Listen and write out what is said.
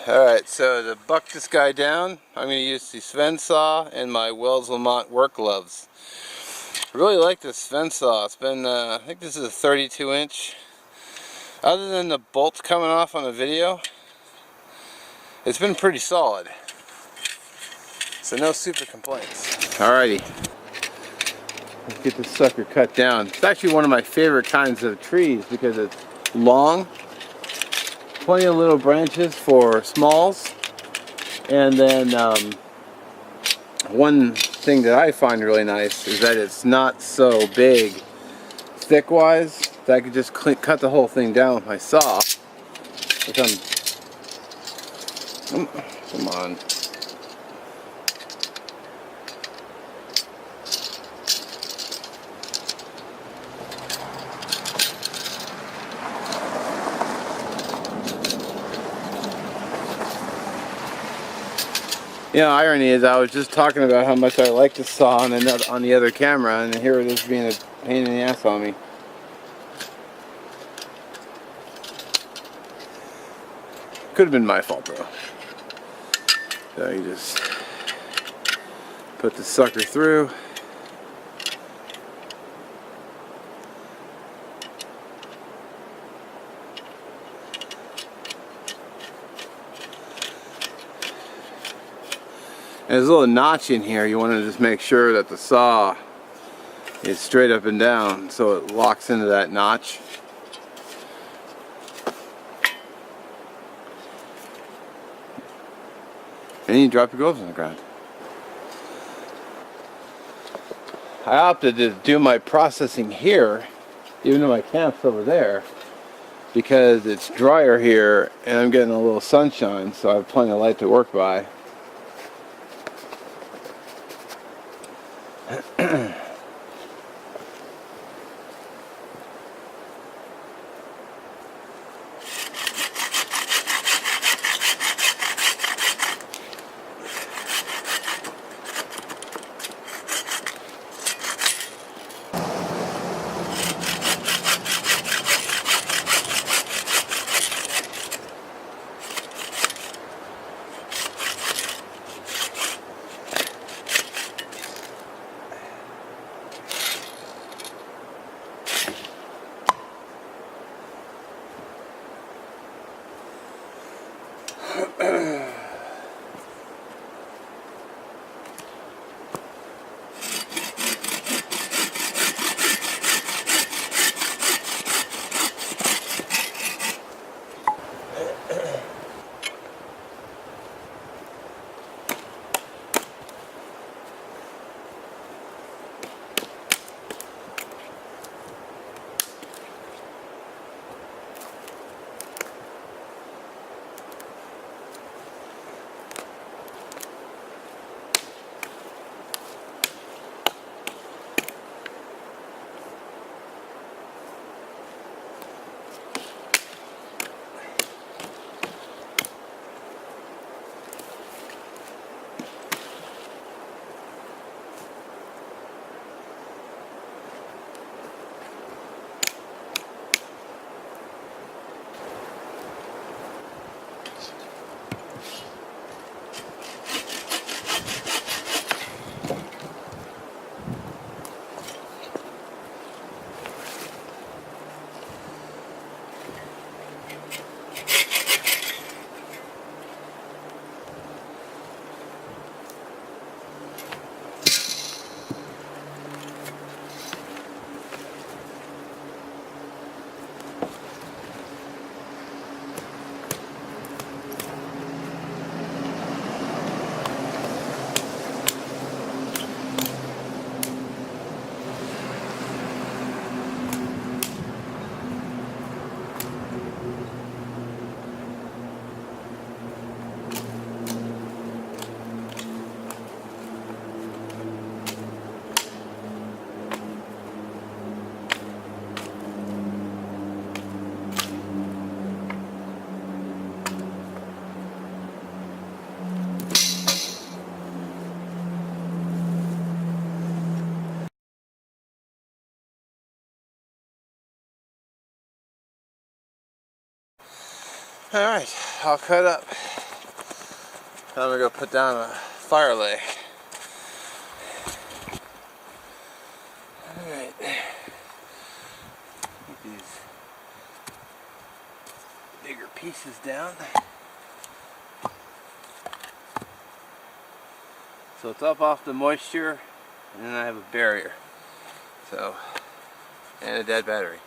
Alright, so to buck this guy down, I'm going to use the Sven saw and my Wells Lamont work gloves. I really like this Sven saw. It's been, I think this is a 32 inch. Other than the bolts coming off on the video, it's been pretty solid. So no super complaints. Alrighty, let's get this sucker cut down. It's actually one of my favorite kinds of trees because it's long, plenty of little branches for smalls, and then one thing that I find really nice is that it's not so big thick wise that I could just cut the whole thing down with my saw, which come on. You know, irony is I was just talking about how much I like the saw on the other camera, and here it is being a pain in the ass on me. Could have been my fault, bro. So you just put the sucker through. And there's a little notch in here. You want to just make sure that the saw is straight up and down so it locks into that notch. And you drop your gloves on the ground. I opted to do my processing here, even though my camp's over there, because it's drier here and I'm getting a little sunshine, so I have plenty of light to work by. Alright, all cut up. I'm gonna go put down a fire lay. Alright. Get these bigger pieces down. So it's up off the moisture, and then I have a barrier. So, and a dead battery.